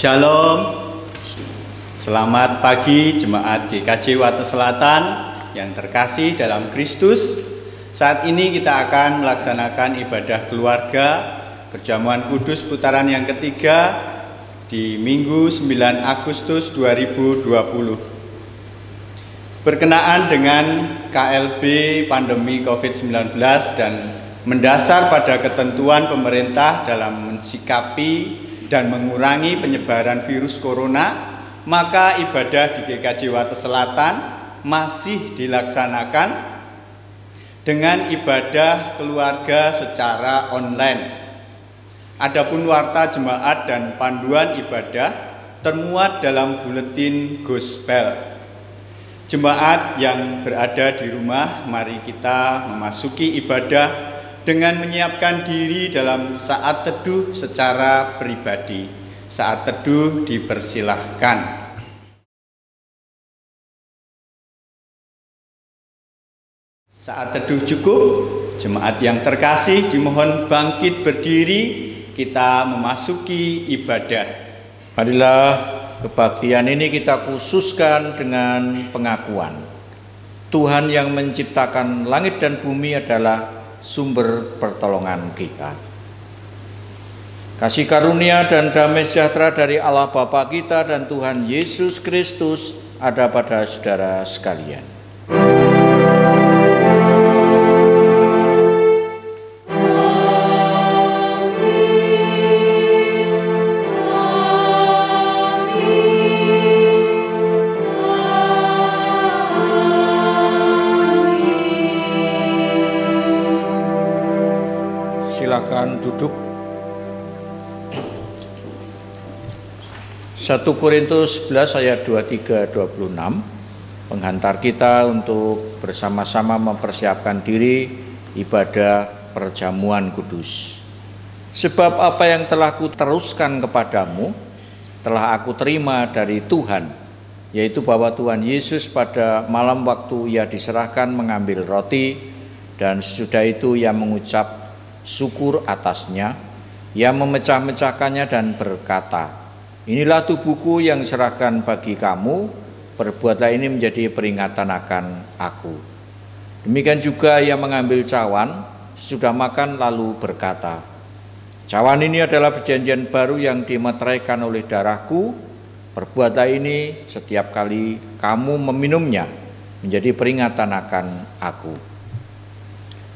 Shalom, selamat pagi jemaat GKJ Wates Selatan yang terkasih dalam Kristus. Saat ini kita akan melaksanakan ibadah keluarga perjamuan kudus putaran yang ketiga di Minggu 9 Agustus 2020. Berkenaan dengan KLB pandemi COVID-19 dan mendasar pada ketentuan pemerintah dalam mensikapi dan mengurangi penyebaran virus corona, maka ibadah di GKJ Wates Selatan masih dilaksanakan dengan ibadah keluarga secara online. Adapun warta jemaat dan panduan ibadah termuat dalam buletin gospel. Jemaat yang berada di rumah, mari kita memasuki ibadah dengan menyiapkan diri dalam saat teduh secara pribadi. Saat teduh dipersilahkan. Saat teduh cukup, jemaat yang terkasih dimohon bangkit berdiri, kita memasuki ibadah. Marilah kebaktian ini kita khususkan dengan pengakuan Tuhan yang menciptakan langit dan bumi adalah sumber pertolongan kita. Kasih karunia dan damai sejahtera dari Allah Bapa kita dan Tuhan Yesus Kristus ada pada saudara sekalian. Silakan duduk. 1 Korintus 11 ayat 23-26 menghantar kita untuk bersama-sama mempersiapkan diri ibadah perjamuan kudus. Sebab apa yang telah kuteruskan kepadamu telah aku terima dari Tuhan, yaitu bahwa Tuhan Yesus pada malam waktu ia diserahkan mengambil roti, dan sesudah itu ia mengucap syukur atasnya, ia memecah-mecahkannya dan berkata, "Inilah tubuhku yang diserahkan bagi kamu, perbuatlah ini menjadi peringatan akan aku." Demikian juga ia mengambil cawan sesudah makan lalu berkata, "Cawan ini adalah perjanjian baru yang dimeteraikan oleh darahku, perbuatlah ini setiap kali kamu meminumnya menjadi peringatan akan aku.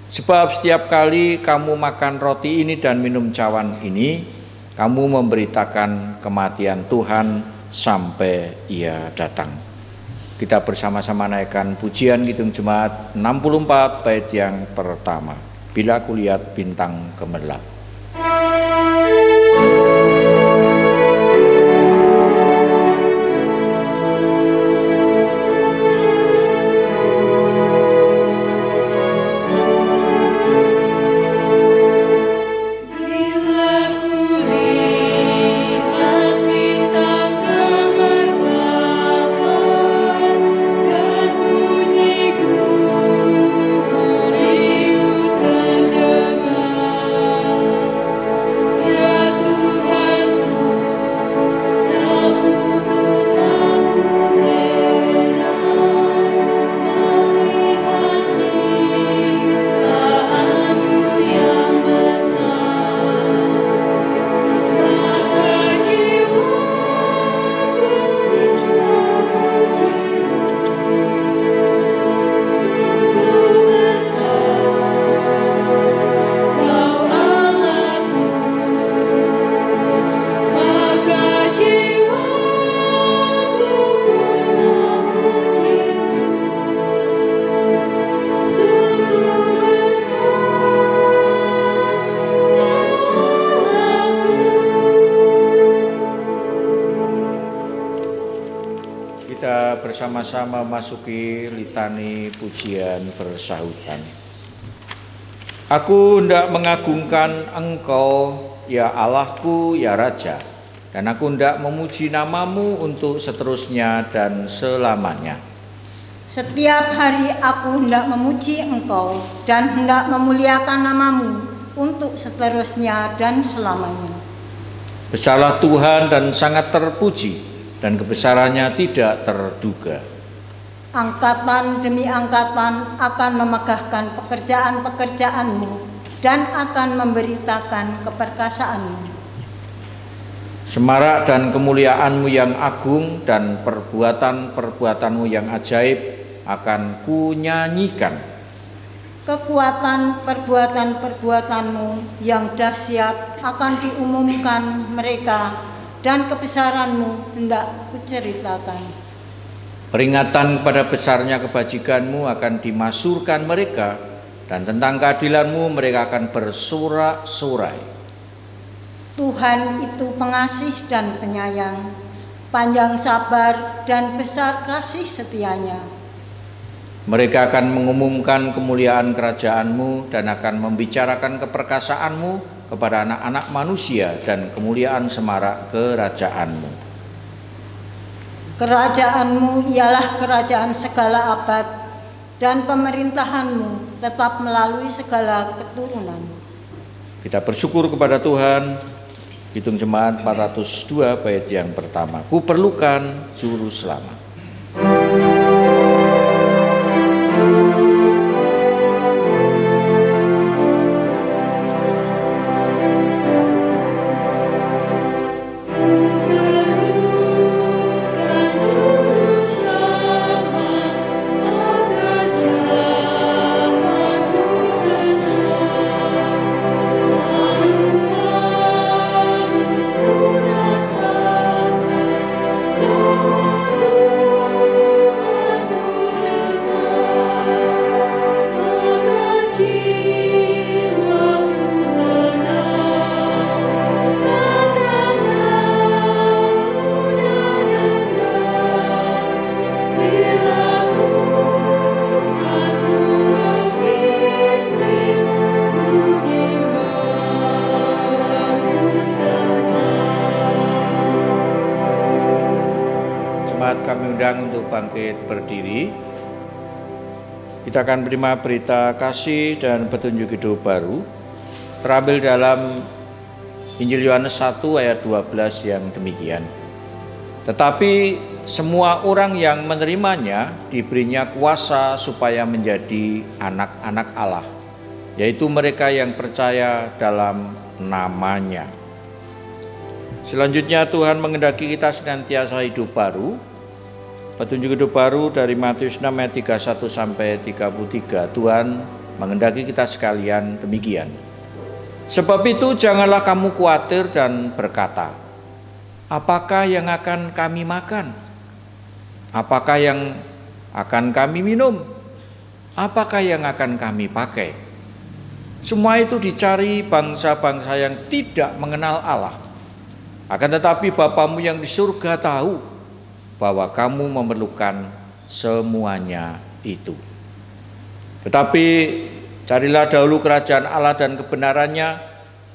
Sebab setiap kali kamu makan roti ini dan minum cawan ini, kamu memberitakan kematian Tuhan sampai ia datang." Kita bersama-sama naikkan pujian Kidung Jemaat 64 bait yang pertama. Bila kulihat bintang gemerlap. bersama-sama masuki litani pujian bersahutan. Aku hendak mengagungkan Engkau, ya Allahku, ya Raja, dan aku hendak memuji namamu untuk seterusnya dan selamanya. Setiap hari aku hendak memuji Engkau dan hendak memuliakan namamu untuk seterusnya dan selamanya. Besarlah Tuhan dan sangat terpuji, dan kebesarannya tidak terduga. Angkatan demi angkatan akan memegahkan pekerjaan-pekerjaanmu dan akan memberitakan keperkasaanmu. Semarak dan kemuliaanmu yang agung dan perbuatan-perbuatanmu yang ajaib akan kunyanyikan. Kekuatan perbuatan-perbuatanmu yang dahsyat akan diumumkan mereka, dan kebesaranmu hendak kuceritakan. Peringatan kepada besarnya kebajikanmu akan dimasurkan mereka, dan tentang keadilanmu mereka akan bersorak-sorai. Tuhan itu pengasih dan penyayang, panjang sabar dan besar kasih setianya. Mereka akan mengumumkan kemuliaan kerajaanmu dan akan membicarakan keperkasaanmu kepada anak-anak manusia dan kemuliaan semarak kerajaanmu. Kerajaanmu ialah kerajaan segala abad, dan pemerintahanmu tetap melalui segala keturunan. Kita bersyukur kepada Tuhan. Hitung Jemaat 402 bait yang pertama. Ku perlukan juru selamat. Kami undang untuk bangkit berdiri. Kita akan menerima berita kasih dan petunjuk hidup baru terambil dalam Injil Yohanes 1 ayat 12 yang demikian. Tetapi semua orang yang menerimanya diberinya kuasa supaya menjadi anak-anak Allah, yaitu mereka yang percaya dalam namanya. Selanjutnya Tuhan menghendaki kita senantiasa hidup baru. Petunjuk hidup baru dari Matius 6 ayat 31 sampai 33. Tuhan menghendaki kita sekalian demikian. Sebab itu janganlah kamu khawatir dan berkata, apakah yang akan kami makan? Apakah yang akan kami minum? Apakah yang akan kami pakai? Semua itu dicari bangsa-bangsa yang tidak mengenal Allah. Akan tetapi Bapamu yang di surga tahu bahwa kamu memerlukan semuanya itu. Tetapi carilah dahulu kerajaan Allah dan kebenarannya,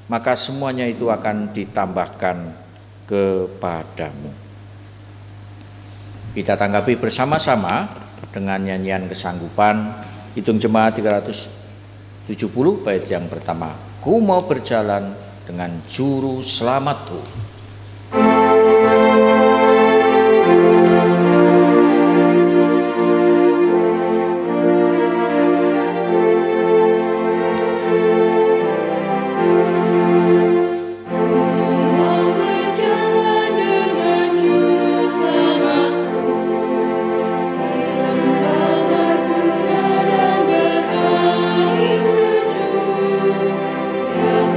maka semuanya itu akan ditambahkan kepadamu. Kita tanggapi bersama-sama dengan nyanyian kesanggupan. Hitung Jemaat 370 bait yang pertama. Ku mau berjalan dengan juru selamatku.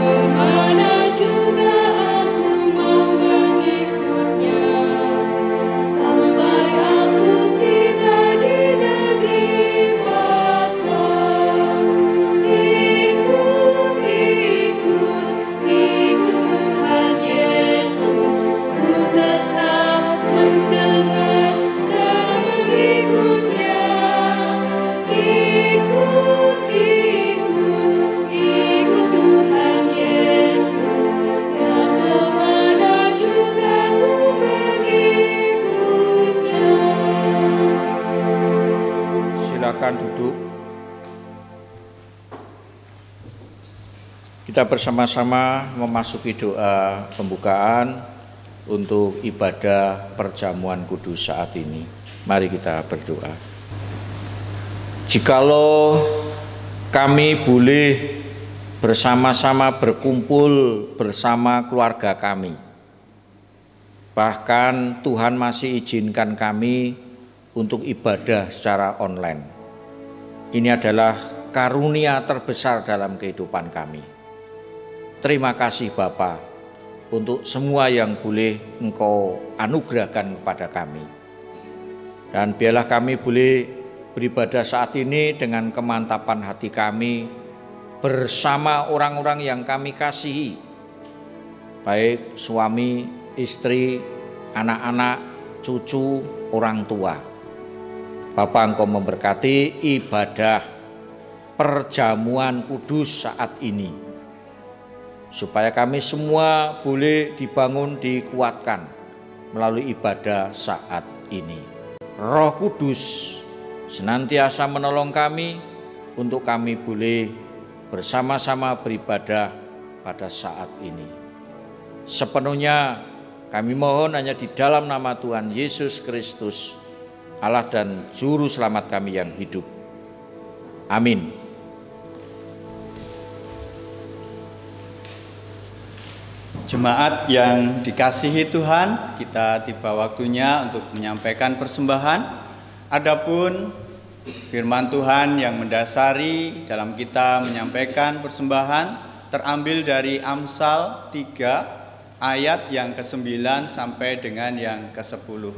Kemana juga aku silakan duduk. Kita bersama-sama memasuki doa pembukaan untuk ibadah perjamuan kudus saat ini. Mari kita berdoa. Jikalau kami boleh bersama-sama berkumpul bersama keluarga kami, bahkan Tuhan masih izinkan kami untuk ibadah secara online. Ini adalah karunia terbesar dalam kehidupan kami. Terima kasih Bapa untuk semua yang boleh Engkau anugerahkan kepada kami. Dan biarlah kami boleh beribadah saat ini dengan kemantapan hati kami bersama orang-orang yang kami kasihi, baik suami, istri, anak-anak, cucu, orang tua. Bapa, Engkau memberkati ibadah perjamuan kudus saat ini, supaya kami semua boleh dibangun, dikuatkan melalui ibadah saat ini. Roh Kudus senantiasa menolong kami untuk kami boleh bersama-sama beribadah pada saat ini. Sepenuhnya kami mohon hanya di dalam nama Tuhan Yesus Kristus, Allah dan Juru Selamat kami yang hidup. Amin. Jemaat yang dikasihi Tuhan, kita tiba waktunya untuk menyampaikan persembahan. Adapun firman Tuhan yang mendasari dalam kita menyampaikan persembahan terambil dari Amsal 3 ayat yang ke-9 sampai dengan yang ke-10.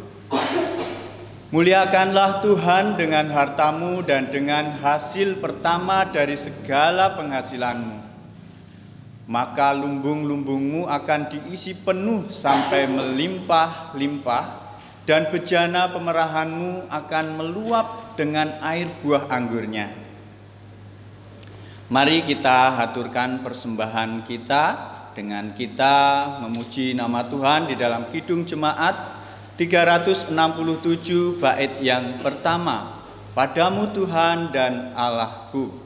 Muliakanlah Tuhan dengan hartamu dan dengan hasil pertama dari segala penghasilanmu. Maka lumbung-lumbungmu akan diisi penuh sampai melimpah-limpah, dan bejana pemerahanmu akan meluap dengan air buah anggurnya. Mari kita haturkan persembahan kita dengan kita memuji nama Tuhan di dalam Kidung Jemaat 367 bait yang pertama. Padamu Tuhan dan Allahku.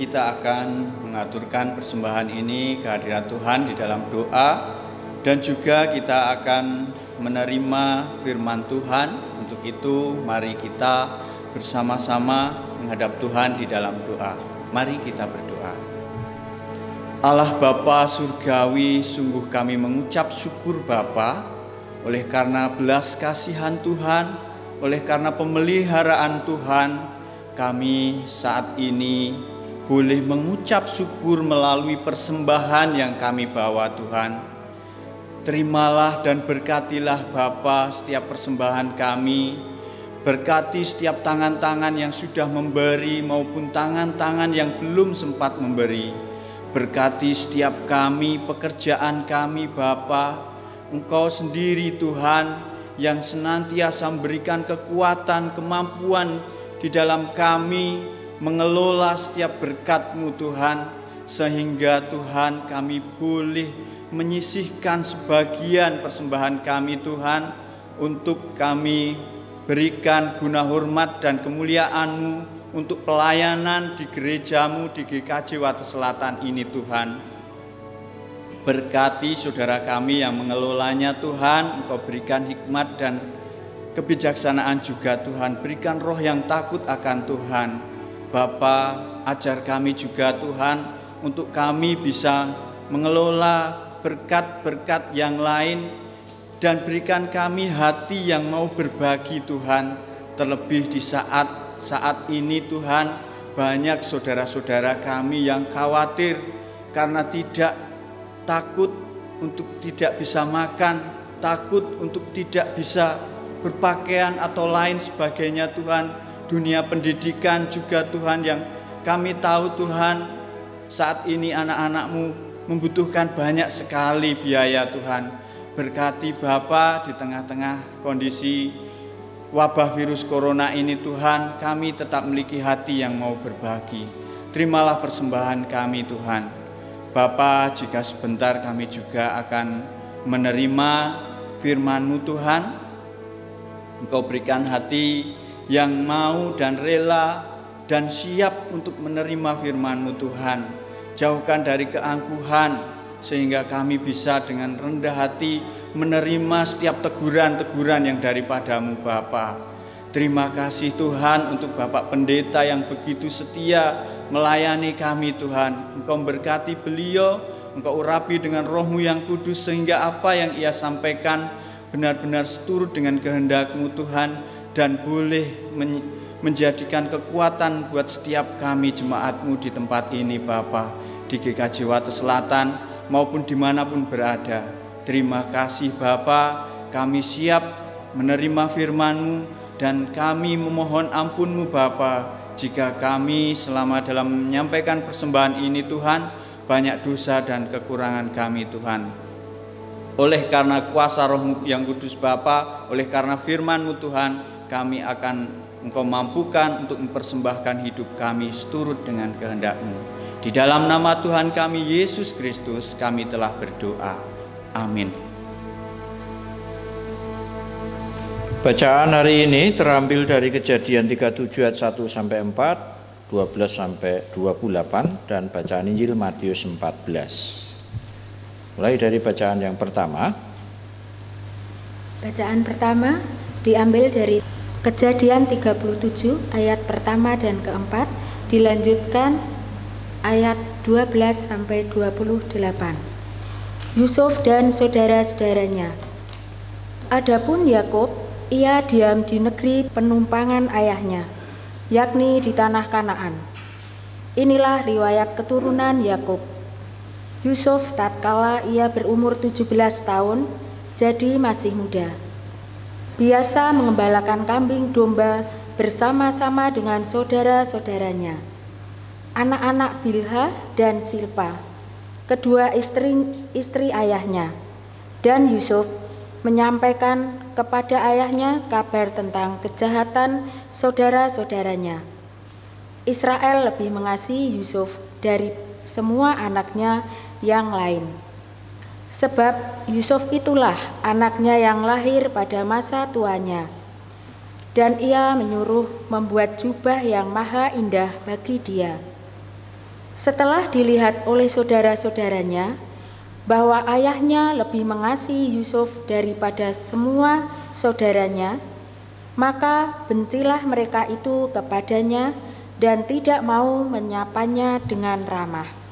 Kita akan mengaturkan persembahan ini kehadirat Tuhan di dalam doa, dan juga kita akan menerima firman Tuhan. Untuk itu mari kita bersama-sama menghadap Tuhan di dalam doa. Mari kita berdoa. Allah Bapa Surgawi, sungguh kami mengucap syukur Bapa, oleh karena belas kasihan Tuhan, oleh karena pemeliharaan Tuhan, kami saat ini boleh mengucap syukur melalui persembahan yang kami bawa Tuhan. Terimalah dan berkatilah Bapa setiap persembahan kami. Berkati setiap tangan-tangan yang sudah memberi maupun tangan-tangan yang belum sempat memberi. Berkati setiap kami, pekerjaan kami Bapa. Engkau sendiri Tuhan yang senantiasa memberikan kekuatan, kemampuan di dalam kami mengelola setiap berkat-Mu Tuhan, sehingga Tuhan kami boleh menyisihkan sebagian persembahan kami Tuhan, untuk kami berikan guna hormat dan kemuliaan-Mu untuk pelayanan di gerejamu di GKJ Wates Selatan ini Tuhan. Berkati saudara kami yang mengelolanya Tuhan, Engkau berikan hikmat dan kebijaksanaan juga Tuhan. Berikan roh yang takut akan Tuhan. Bapa, ajar kami juga Tuhan untuk kami bisa mengelola berkat-berkat yang lain dan berikan kami hati yang mau berbagi Tuhan. Terlebih di saat ini Tuhan, banyak saudara-saudara kami yang khawatir karena takut untuk tidak bisa makan, takut untuk tidak bisa berpakaian atau lain sebagainya Tuhan. Dunia pendidikan juga Tuhan yang kami tahu Tuhan, saat ini anak-anak-Mu membutuhkan banyak sekali biaya Tuhan. Berkati Bapa di tengah-tengah kondisi wabah virus corona ini Tuhan, kami tetap memiliki hati yang mau berbagi. Terimalah persembahan kami Tuhan. Bapa, jika sebentar kami juga akan menerima firman-Mu Tuhan, Engkau berikan hati yang mau dan rela dan siap untuk menerima firman-Mu Tuhan. Jauhkan dari keangkuhan sehingga kami bisa dengan rendah hati menerima setiap teguran-teguran yang daripada-Mu Bapa. Terima kasih Tuhan untuk Bapak Pendeta yang begitu setia melayani kami Tuhan. Engkau berkati beliau, Engkau urapi dengan roh-Mu yang kudus sehingga apa yang ia sampaikan benar-benar seturut dengan kehendak-Mu Tuhan dan boleh menjadikan kekuatan buat setiap kami jemaat-Mu di tempat ini Bapa, di GKJ Wates Selatan maupun dimanapun berada. Terima kasih Bapa, kami siap menerima firman-Mu dan kami memohon ampun-Mu Bapa jika kami selama dalam menyampaikan persembahan ini Tuhan banyak dosa dan kekurangan kami Tuhan. Oleh karena kuasa Roh-Mu yang kudus Bapa, oleh karena firman-Mu Tuhan, kami akan Engkau mampukan untuk mempersembahkan hidup kami seturut dengan kehendak-Mu. Di dalam nama Tuhan kami Yesus Kristus kami telah berdoa. Amin. Bacaan hari ini terambil dari Kejadian 37 ayat 1 sampai 4, 12 sampai 28 dan bacaan Injil Matius 14. Mulai dari bacaan yang pertama. Bacaan pertama diambil dari Kejadian 37 ayat pertama dan keempat, dilanjutkan ayat 12 sampai 28. Yusuf dan saudara-saudaranya. Adapun Yakub, ia diam di negeri penumpangan ayahnya, yakni di tanah Kanaan. Inilah riwayat keturunan Yakub. Yusuf tatkala ia berumur 17 tahun, jadi masih muda. Biasa mengembalakan kambing domba bersama-sama dengan saudara-saudaranya, anak-anak Bilha dan Silpa, kedua istri ayahnya. Dan Yusuf menyampaikan kepada ayahnya kabar tentang kejahatan saudara-saudaranya. Israel lebih mengasihi Yusuf dari semua anaknya yang lain. Sebab Yusuf itulah anaknya yang lahir pada masa tuanya. Dan ia menyuruh membuat jubah yang maha indah bagi dia. Setelah dilihat oleh saudara-saudaranya bahwa ayahnya lebih mengasihi Yusuf daripada semua saudaranya, maka bencilah mereka itu kepadanya dan tidak mau menyapanya dengan ramah.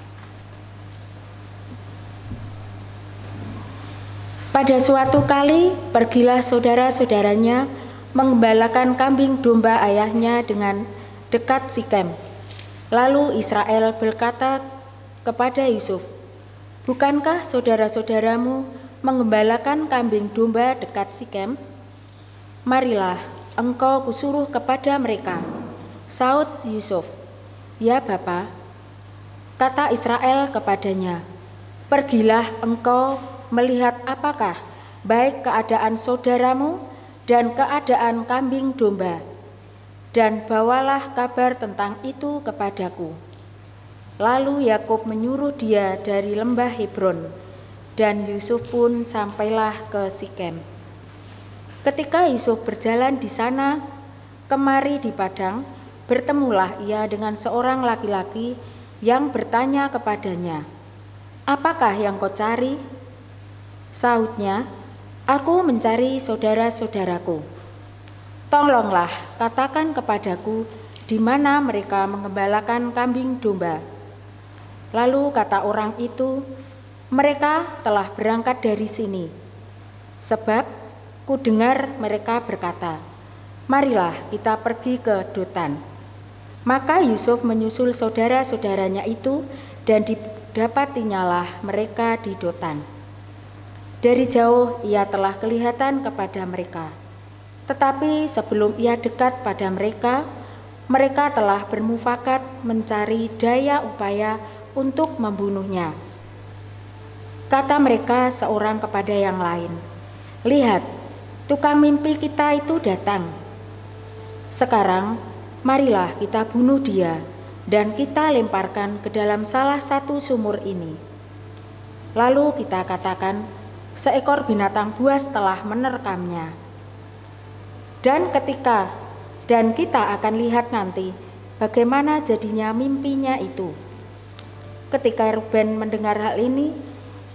Pada suatu kali, pergilah saudara-saudaranya mengembalakan kambing domba ayahnya dengan dekat Sikem. Lalu Israel berkata kepada Yusuf, "Bukankah saudara-saudaramu mengembalakan kambing domba dekat Sikem? Marilah, engkau kusuruh kepada mereka." Saud Yusuf, "Ya Bapa." Kata Israel kepadanya, "Pergilah engkau melihat apakah baik keadaan saudaramu dan keadaan kambing domba, dan bawalah kabar tentang itu kepadaku." Lalu Yakub menyuruh dia dari lembah Hebron, dan Yusuf pun sampailah ke Sikem. Ketika Yusuf berjalan di sana kemari di padang, bertemulah ia dengan seorang laki-laki yang bertanya kepadanya, "Apakah yang kau cari?" Sahutnya, "Aku mencari saudara-saudaraku. Tolonglah katakan kepadaku di mana mereka mengembalakan kambing domba." Lalu kata orang itu, "Mereka telah berangkat dari sini. Sebab ku dengar mereka berkata, 'Marilah kita pergi ke Dotan.'" Maka Yusuf menyusul saudara-saudaranya itu dan didapatinyalah mereka di Dotan. Dari jauh ia telah kelihatan kepada mereka. Tetapi sebelum ia dekat pada mereka, mereka telah bermufakat mencari daya upaya untuk membunuhnya. Kata mereka seorang kepada yang lain, "Lihat, tukang mimpi kita itu datang. Sekarang, marilah kita bunuh dia dan kita lemparkan ke dalam salah satu sumur ini. Lalu kita katakan, seekor binatang buas telah menerkamnya. Dan kita akan lihat nanti bagaimana jadinya mimpinya itu." Ketika Ruben mendengar hal ini,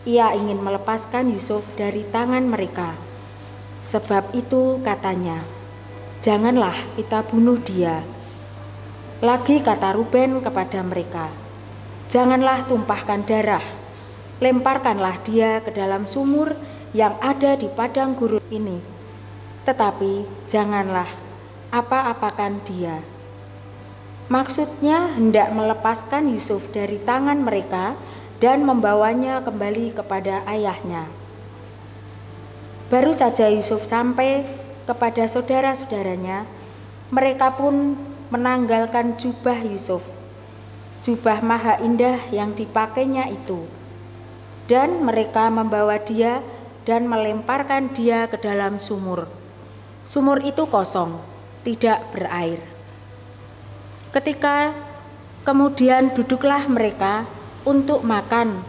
ia ingin melepaskan Yusuf dari tangan mereka. Sebab itu katanya, "Janganlah kita bunuh dia." Lagi kata Ruben kepada mereka, "Janganlah tumpahkan darah, lemparkanlah dia ke dalam sumur yang ada di padang gurun ini. Tetapi janganlah apa-apakan dia." Maksudnya hendak melepaskan Yusuf dari tangan mereka dan membawanya kembali kepada ayahnya. Baru saja Yusuf sampai kepada saudara-saudaranya, mereka pun menanggalkan jubah Yusuf, jubah maha indah yang dipakainya itu, dan mereka membawa dia dan melemparkan dia ke dalam sumur. Sumur itu kosong, tidak berair. Ketika kemudian duduklah mereka untuk makan.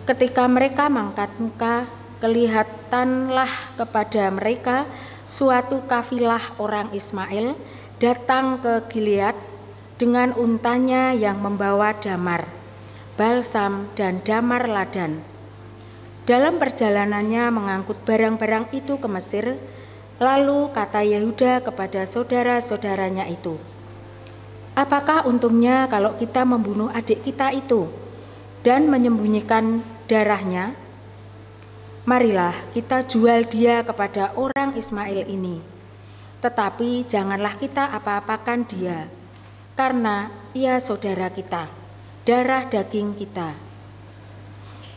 Ketika mereka mangkat muka, kelihatanlah kepada mereka suatu kafilah orang Ismail datang ke Gilead dengan untanya yang membawa damar, balsam, dan damar ladan. Dalam perjalanannya mengangkut barang-barang itu ke Mesir, lalu kata Yehuda kepada saudara-saudaranya itu, "Apakah untungnya kalau kita membunuh adik kita itu dan menyembunyikan darahnya? Marilah kita jual dia kepada orang Ismail ini. Tetapi janganlah kita apa-apakan dia, karena ia saudara kita, darah daging kita."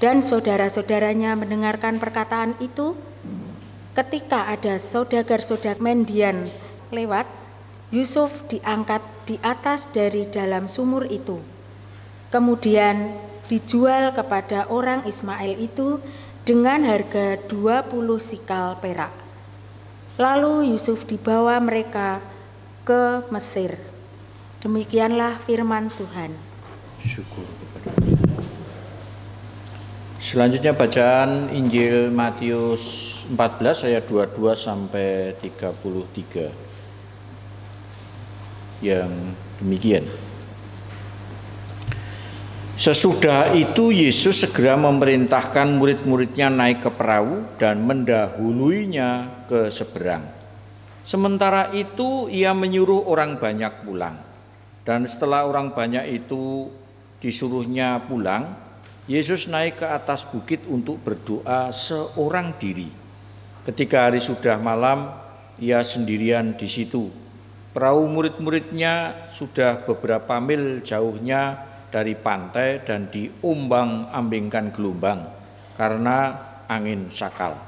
Dan saudara-saudaranya mendengarkan perkataan itu. Ketika ada saudagar-saudagar Median lewat, Yusuf diangkat di atas dari dalam sumur itu, kemudian dijual kepada orang Ismail itu dengan harga 20 sikal perak. Lalu Yusuf dibawa mereka ke Mesir. Demikianlah firman Tuhan. Syukur kepada Allah. Selanjutnya bacaan Injil Matius 14 ayat 22 sampai 33. Yang demikian. Sesudah itu Yesus segera memerintahkan murid-muridnya naik ke perahu dan mendahuluinya ke seberang. Sementara itu ia menyuruh orang banyak pulang. Dan setelah orang banyak itu disuruhnya pulang, Yesus naik ke atas bukit untuk berdoa seorang diri. Ketika hari sudah malam, ia sendirian di situ. Perahu murid-muridnya sudah beberapa mil jauhnya dari pantai dan diombang-ambingkan gelombang karena angin sakal.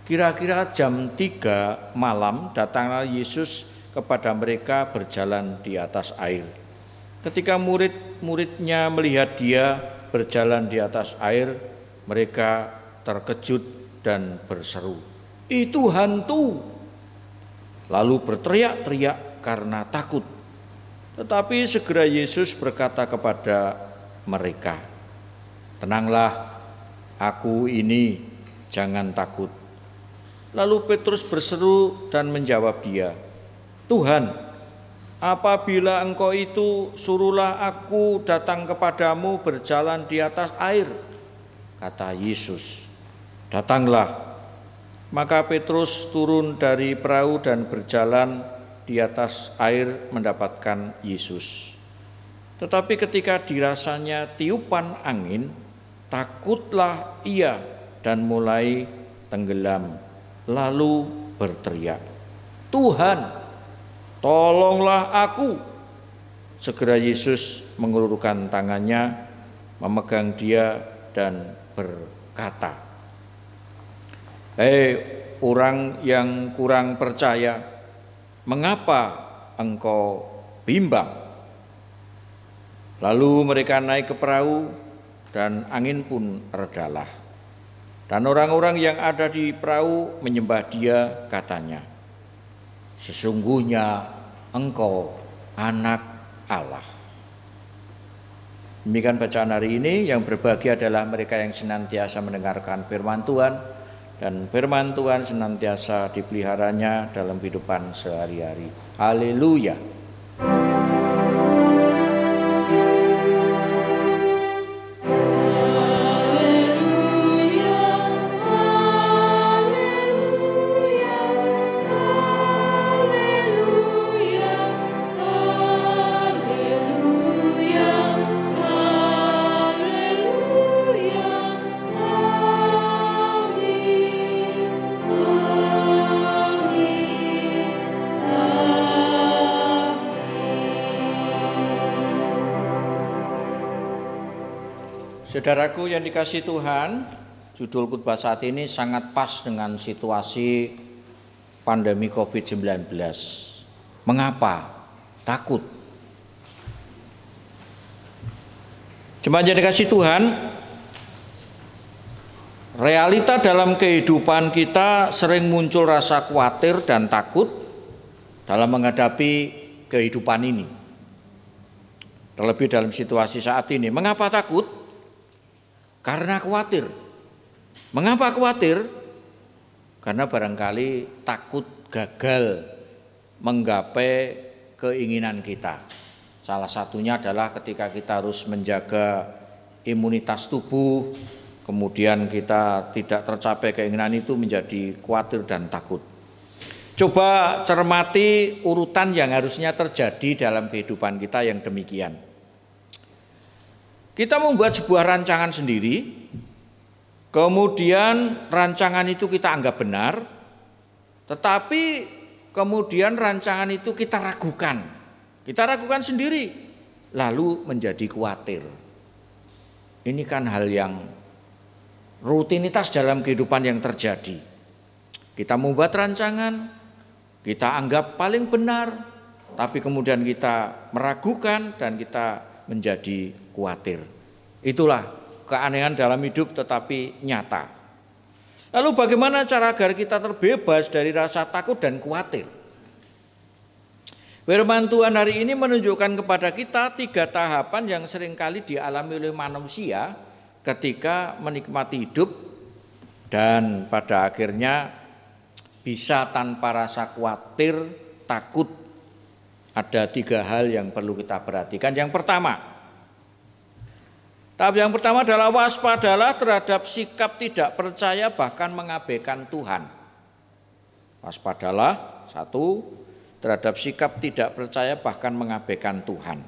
Kira-kira jam 3 malam datanglah Yesus kepada mereka berjalan di atas air. Ketika murid-muridnya melihat dia berjalan di atas air, mereka terkejut dan berseru, "Itu hantu!" Lalu berteriak-teriak karena takut. Tetapi segera Yesus berkata kepada mereka, "Tenanglah, aku ini, jangan takut." Lalu Petrus berseru dan menjawab dia, "Tuhan, apabila engkau itu, suruhlah aku datang kepadamu berjalan di atas air. Kata Yesus, datanglah. Maka Petrus turun dari perahu dan berjalan di atas air mendapatkan Yesus. Tetapi ketika dirasanya tiupan angin, takutlah ia dan mulai tenggelam, lalu berteriak, "Tuhan, tolonglah aku." Segera Yesus mengulurkan tangannya, memegang dia dan berkata, "Hei orang yang kurang percaya, mengapa engkau bimbang?" Lalu mereka naik ke perahu dan angin pun redalah. Dan orang-orang yang ada di perahu menyembah dia, katanya, "Sesungguhnya engkau anak Allah." Demikian bacaan hari ini. Yang berbahagia adalah mereka yang senantiasa mendengarkan firman Tuhan, dan firman Tuhan senantiasa dipeliharanya dalam kehidupan sehari-hari. Haleluya. Saudaraku yang dikasihi Tuhan, judul khotbah saat ini sangat pas dengan situasi pandemi COVID-19. Mengapa takut? Jemaat yang dikasihi Tuhan, realita dalam kehidupan kita sering muncul rasa khawatir dan takut dalam menghadapi kehidupan ini. Terlebih dalam situasi saat ini. Mengapa takut? Karena khawatir. Mengapa khawatir? Karena barangkali takut gagal menggapai keinginan kita. Salah satunya adalah ketika kita harus menjaga imunitas tubuh, kemudian kita tidak tercapai keinginan itu, menjadi khawatir dan takut. Coba cermati urutan yang harusnya terjadi dalam kehidupan kita yang demikian. Kita membuat sebuah rancangan sendiri, kemudian rancangan itu kita anggap benar, tetapi kemudian rancangan itu kita ragukan sendiri, lalu menjadi khawatir. Ini kan hal yang rutinitas dalam kehidupan yang terjadi. Kita membuat rancangan, kita anggap paling benar, tapi kemudian kita meragukan dan kita menjadi khawatir. Itulah keanehan dalam hidup tetapi nyata. Lalu bagaimana cara agar kita terbebas dari rasa takut dan khawatir? Firman Tuhan hari ini menunjukkan kepada kita 3 tahapan yang seringkali dialami oleh manusia ketika menikmati hidup dan pada akhirnya bisa tanpa rasa khawatir, takut. Ada 3 hal yang perlu kita perhatikan. Yang pertama, tahap yang pertama adalah waspadalah terhadap sikap tidak percaya bahkan mengabaikan Tuhan. Waspadalah, 1, terhadap sikap tidak percaya bahkan mengabaikan Tuhan.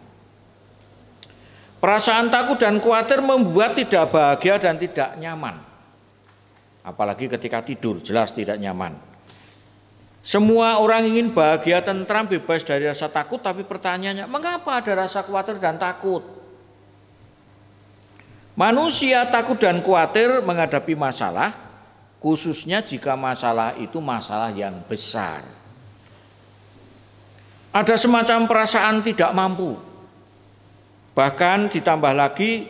Perasaan takut dan khawatir membuat tidak bahagia dan tidak nyaman. Apalagi ketika tidur, jelas tidak nyaman. Semua orang ingin bahagia, tentram, bebas dari rasa takut, tapi pertanyaannya, mengapa ada rasa khawatir dan takut? Manusia takut dan khawatir menghadapi masalah, khususnya jika masalah itu masalah yang besar. Ada semacam perasaan tidak mampu. Bahkan ditambah lagi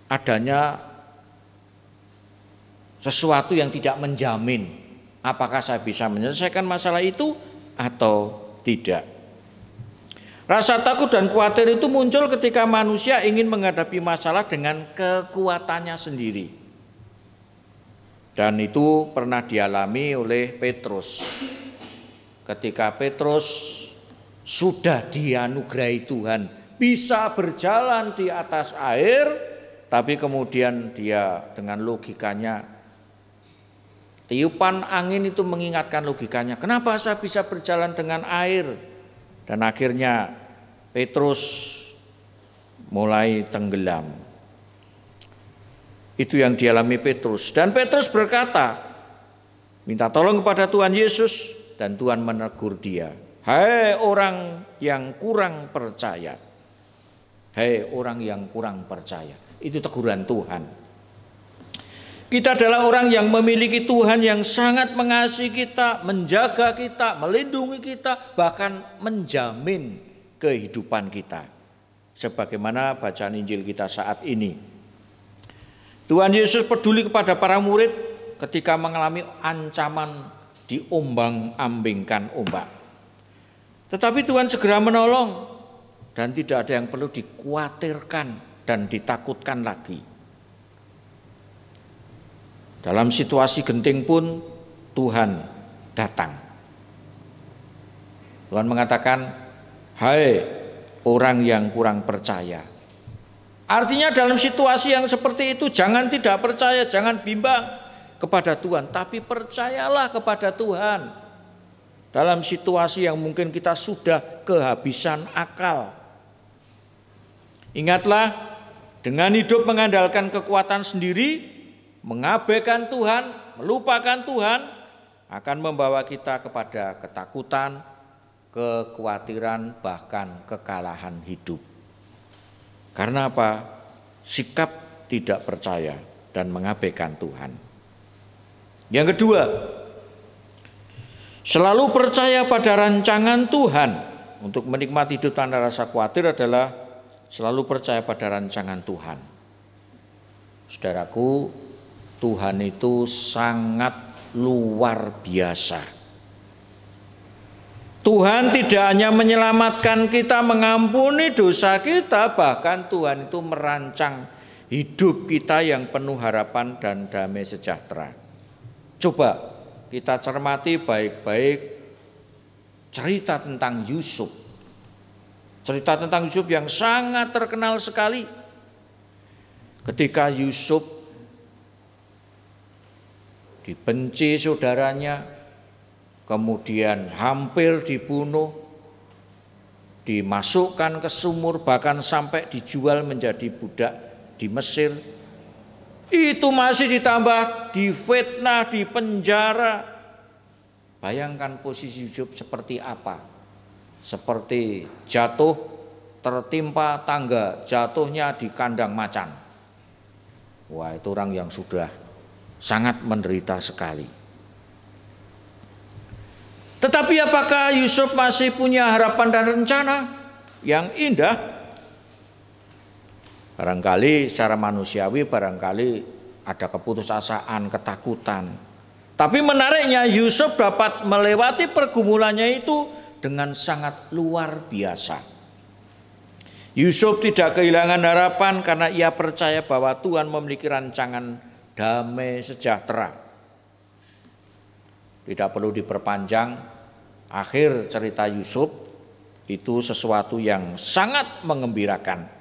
adanya sesuatu yang tidak menjamin apakah saya bisa menyelesaikan masalah itu atau tidak. Rasa takut dan khawatir itu muncul ketika manusia ingin menghadapi masalah dengan kekuatannya sendiri. Dan itu pernah dialami oleh Petrus. Ketika Petrus sudah dianugerahi Tuhan, bisa berjalan di atas air, tapi kemudian dia dengan logikanya, tiupan angin itu mengingatkan logikanya, kenapa saya bisa berjalan dengan air? Dan akhirnya Petrus mulai tenggelam. Itu yang dialami Petrus. Dan Petrus berkata, minta tolong kepada Tuhan Yesus, dan Tuhan menegur dia. Hai orang yang kurang percaya. Hai orang yang kurang percaya. Itu teguran Tuhan. Kita adalah orang yang memiliki Tuhan yang sangat mengasihi kita, menjaga kita, melindungi kita, bahkan menjamin kehidupan kita. Sebagaimana bacaan Injil kita saat ini. Tuhan Yesus peduli kepada para murid ketika mengalami ancaman diombang-ambingkan ombak. Tetapi Tuhan segera menolong dan tidak ada yang perlu dikhawatirkan dan ditakutkan lagi. Dalam situasi genting pun Tuhan datang. Tuhan mengatakan, hai orang yang kurang percaya. Artinya dalam situasi yang seperti itu jangan tidak percaya, jangan bimbang kepada Tuhan, tapi percayalah kepada Tuhan. Dalam situasi yang mungkin kita sudah kehabisan akal. Ingatlah, dengan hidup mengandalkan kekuatan sendiri, mengabaikan Tuhan, melupakan Tuhan, akan membawa kita kepada ketakutan, kekhawatiran, bahkan kekalahan hidup. Karena apa? Sikap tidak percaya dan mengabaikan Tuhan. Yang kedua, selalu percaya pada rancangan Tuhan. Untuk menikmati hidup tanpa rasa khawatir adalah selalu percaya pada rancangan Tuhan. Saudaraku, Tuhan itu sangat luar biasa. Tuhan tidak hanya menyelamatkan kita, mengampuni dosa kita, bahkan Tuhan itu merancang hidup kita yang penuh harapan dan damai sejahtera. Coba kita cermati baik-baik cerita tentang Yusuf. Cerita tentang Yusuf yang sangat terkenal sekali. Ketika Yusuf dibenci saudaranya, kemudian hampir dibunuh, dimasukkan ke sumur, bahkan sampai dijual menjadi budak di Mesir. Itu masih ditambah difitnah, dipenjara. Bayangkan posisi Yusuf seperti apa? Seperti jatuh, tertimpa tangga, jatuhnya di kandang macan. Wah, itu orang yang sudah sangat menderita sekali. Tetapi apakah Yusuf masih punya harapan dan rencana yang indah? Barangkali secara manusiawi barangkali ada keputusasaan, ketakutan. Tapi menariknya Yusuf dapat melewati pergumulannya itu dengan sangat luar biasa. Yusuf tidak kehilangan harapan karena ia percaya bahwa Tuhan memiliki rancangan damai sejahtera. Tidak perlu diperpanjang, akhir cerita Yusuf itu sesuatu yang sangat mengembirakan.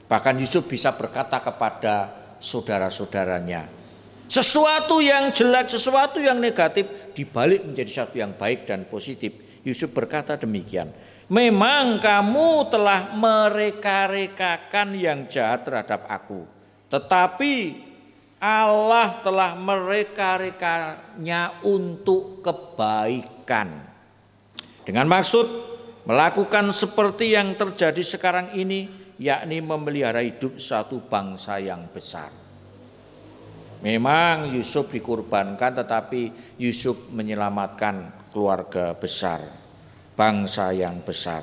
Bahkan Yusuf bisa berkata kepada saudara-saudaranya, sesuatu yang jelek, sesuatu yang negatif dibalik menjadi sesuatu yang baik dan positif. Yusuf berkata demikian, memang kamu telah mereka-rekakan yang jahat terhadap aku, tetapi Allah telah mereka-rekanya untuk kebaikan. Dengan maksud melakukan seperti yang terjadi sekarang ini, yakni memelihara hidup satu bangsa yang besar. Memang Yusuf dikorbankan, tetapi Yusuf menyelamatkan keluarga besar, bangsa yang besar.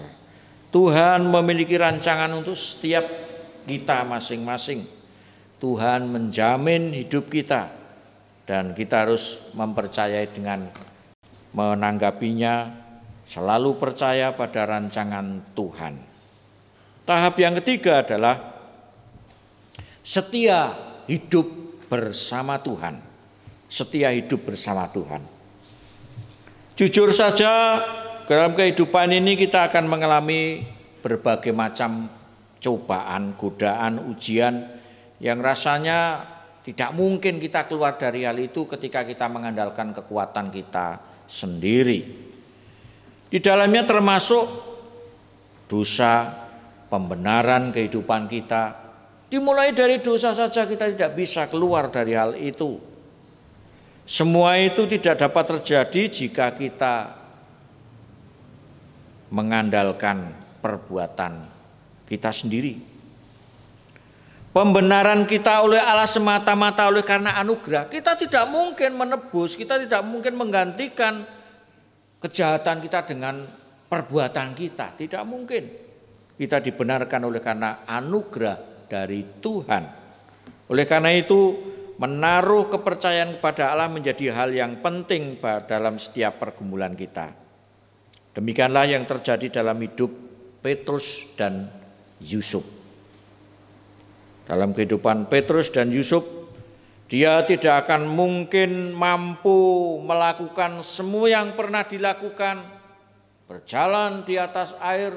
Tuhan memiliki rancangan untuk setiap kita masing-masing. Tuhan menjamin hidup kita dan kita harus mempercayai dengan menanggapinya, selalu percaya pada rancangan Tuhan. Tahap yang ketiga adalah setia hidup bersama Tuhan. Setia hidup bersama Tuhan. Jujur saja dalam kehidupan ini kita akan mengalami berbagai macam cobaan, godaan, ujian yang rasanya tidak mungkin kita keluar dari hal itu ketika kita mengandalkan kekuatan kita sendiri. Di dalamnya termasuk dosa, pembenaran kehidupan kita. Dimulai dari dosa saja kita tidak bisa keluar dari hal itu. Semua itu tidak dapat terjadi jika kita mengandalkan perbuatan kita sendiri. Pembenaran kita oleh Allah semata-mata oleh karena anugerah. Kita tidak mungkin menebus, kita tidak mungkin menggantikan kejahatan kita dengan perbuatan kita. Tidak mungkin. Kita dibenarkan oleh karena anugerah dari Tuhan. Oleh karena itu, menaruh kepercayaan kepada Allah menjadi hal yang penting dalam setiap pergumulan kita. Demikianlah yang terjadi dalam hidup Petrus dan Yusuf. Dalam kehidupan Petrus dan Yusuf, dia tidak akan mungkin mampu melakukan semua yang pernah dilakukan, berjalan di atas air,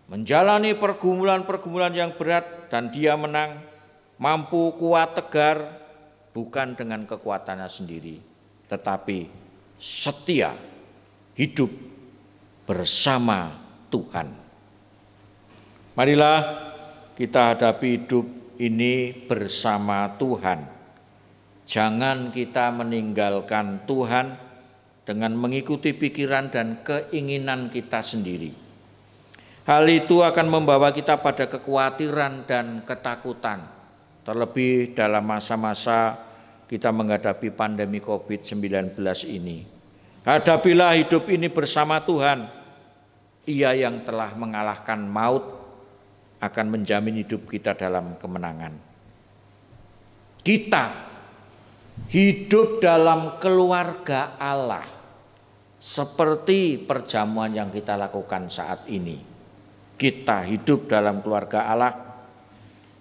menjalani pergumulan-pergumulan yang berat, dan dia menang, mampu kuat tegar, bukan dengan kekuatannya sendiri, tetapi setia hidup bersama Tuhan. Marilah kita hadapi hidup ini bersama Tuhan. Jangan kita meninggalkan Tuhan dengan mengikuti pikiran dan keinginan kita sendiri. Hal itu akan membawa kita pada kekhawatiran dan ketakutan. Terlebih dalam masa-masa kita menghadapi pandemi COVID-19 ini. Hadapilah hidup ini bersama Tuhan. Ia yang telah mengalahkan maut akan menjamin hidup kita dalam kemenangan. Kita hidup dalam keluarga Allah seperti perjamuan yang kita lakukan saat ini. Kita hidup dalam keluarga Allah,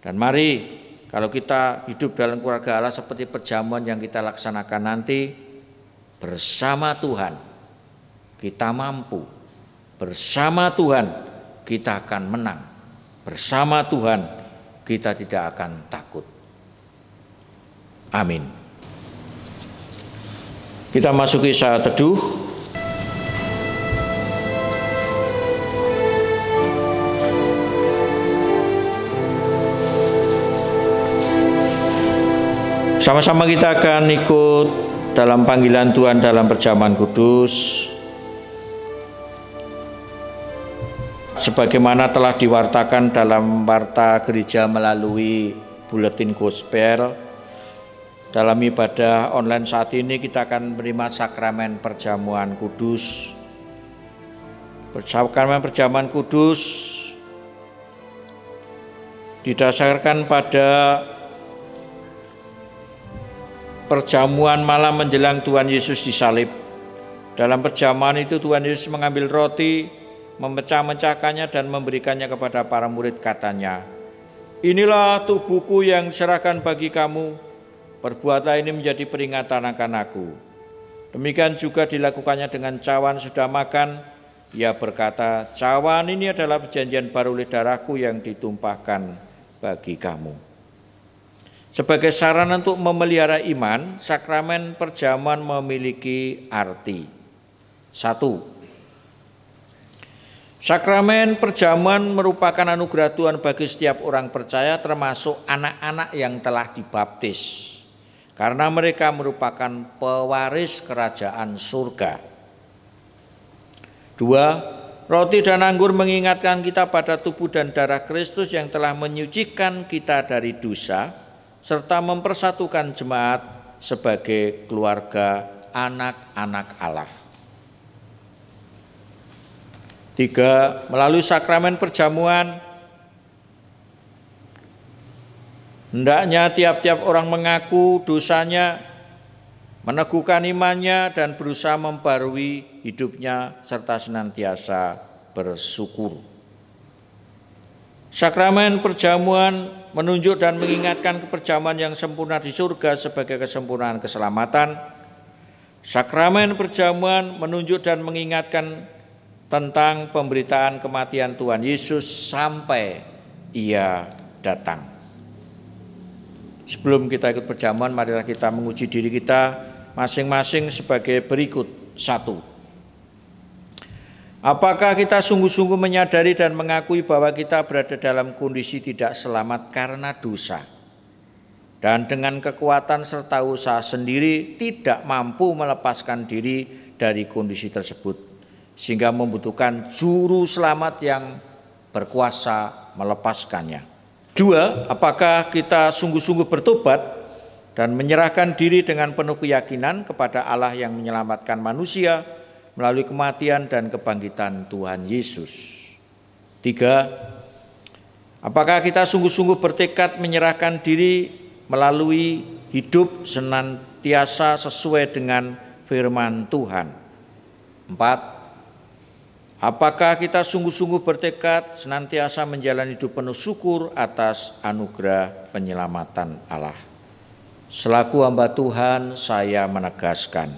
dan mari kalau kita hidup dalam keluarga Allah seperti perjamuan yang kita laksanakan nanti bersama Tuhan, kita mampu. Bersama Tuhan kita akan menang. Bersama Tuhan kita tidak akan takut. Amin. Kita masuki saat teduh. Sama-sama kita akan ikut dalam panggilan Tuhan dalam perjamuan kudus. Sebagaimana telah diwartakan dalam warta gereja melalui buletin gospel, dalam ibadah online saat ini kita akan menerima sakramen perjamuan kudus. Sakramen perjamuan kudus didasarkan pada perjamuan malam menjelang Tuhan Yesus disalib. Dalam perjamuan itu Tuhan Yesus mengambil roti, memecah-mecahkannya dan memberikannya kepada para murid, katanya, "Inilah tubuhku yang diserahkan bagi kamu, perbuatlah ini menjadi peringatan akan aku." Demikian juga dilakukannya dengan cawan sudah makan. Ia berkata, "Cawan ini adalah perjanjian baru oleh darahku yang ditumpahkan bagi kamu." Sebagai sarana untuk memelihara iman, sakramen perjamuan memiliki arti. 1. Sakramen perjamuan merupakan anugerah Tuhan bagi setiap orang percaya, termasuk anak-anak yang telah dibaptis, karena mereka merupakan pewaris kerajaan surga. 2. Roti dan anggur mengingatkan kita pada tubuh dan darah Kristus yang telah menyucikan kita dari dosa, serta mempersatukan jemaat sebagai keluarga anak-anak Allah. 3. Melalui sakramen perjamuan, hendaknya tiap-tiap orang mengaku dosanya, meneguhkan imannya, dan berusaha membarui hidupnya serta senantiasa bersyukur. Sakramen perjamuan menunjuk dan mengingatkan keperjamuan yang sempurna di surga sebagai kesempurnaan keselamatan, Sakramen perjamuan menunjuk dan mengingatkan tentang pemberitaan kematian Tuhan Yesus sampai Ia datang. Sebelum kita ikut perjamuan, marilah kita menguji diri kita masing-masing sebagai berikut. 1. Apakah kita sungguh-sungguh menyadari dan mengakui bahwa kita berada dalam kondisi tidak selamat karena dosa, dan dengan kekuatan serta usaha sendiri tidak mampu melepaskan diri dari kondisi tersebut, sehingga membutuhkan juru selamat yang berkuasa melepaskannya? 2. Apakah kita sungguh-sungguh bertobat dan menyerahkan diri dengan penuh keyakinan kepada Allah yang menyelamatkan manusia melalui kematian dan kebangkitan Tuhan Yesus? 3. Apakah kita sungguh-sungguh bertekad menyerahkan diri melalui hidup senantiasa sesuai dengan firman Tuhan? 4. Apakah kita sungguh-sungguh bertekad senantiasa menjalani hidup penuh syukur atas anugerah penyelamatan Allah? Selaku hamba Tuhan, saya menegaskan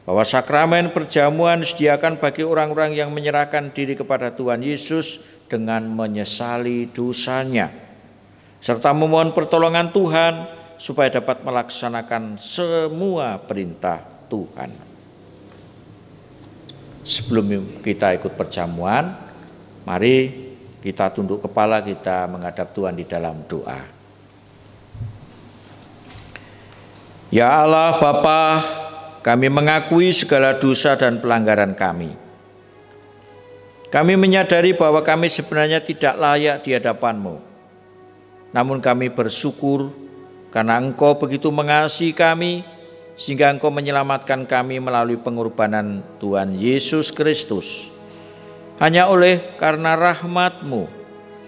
bahwa sakramen perjamuan disediakan bagi orang-orang yang menyerahkan diri kepada Tuhan Yesus dengan menyesali dosanya, serta memohon pertolongan Tuhan supaya dapat melaksanakan semua perintah Tuhan. Sebelum kita ikut perjamuan, mari kita tunduk kepala, kita menghadap Tuhan di dalam doa. Ya Allah Bapa, kami mengakui segala dosa dan pelanggaran kami. Kami menyadari bahwa kami sebenarnya tidak layak di hadapan-Mu. Namun kami bersyukur karena Engkau begitu mengasihi kami, sehingga Engkau menyelamatkan kami melalui pengorbanan Tuhan Yesus Kristus. Hanya oleh karena rahmat-Mu,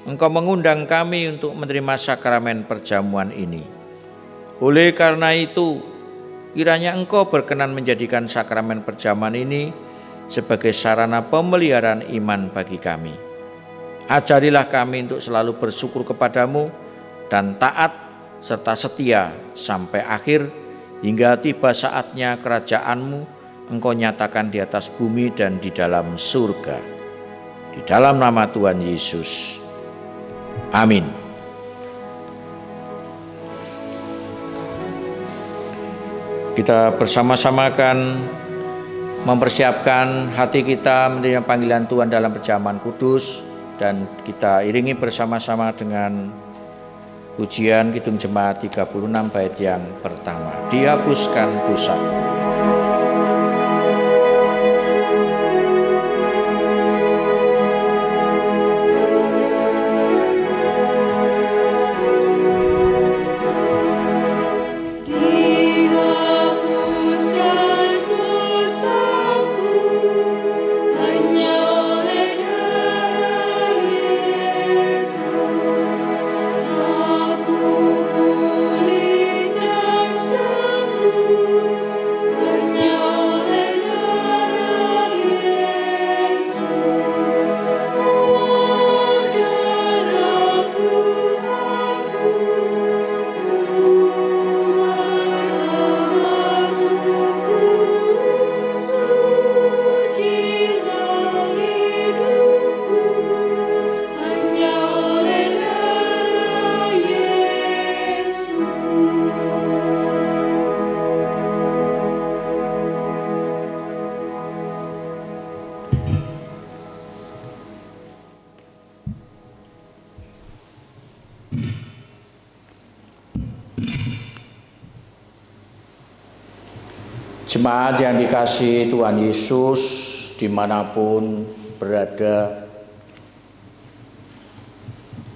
Engkau mengundang kami untuk menerima sakramen perjamuan ini. Oleh karena itu, kiranya Engkau berkenan menjadikan sakramen perjamuan ini sebagai sarana pemeliharaan iman bagi kami. Ajarilah kami untuk selalu bersyukur kepadamu dan taat serta setia sampai akhir, hingga tiba saatnya kerajaan-Mu Engkau nyatakan di atas bumi dan di dalam surga. Di dalam nama Tuhan Yesus. Amin. Kita bersama-sama akan mempersiapkan hati kita menerima panggilan Tuhan dalam perjamuan kudus, dan kita iringi bersama-sama dengan pujian Kidung Jemaat 36 bait yang pertama. Dihapuskan dosa. Jemaat yang dikasihi Tuhan Yesus dimanapun berada,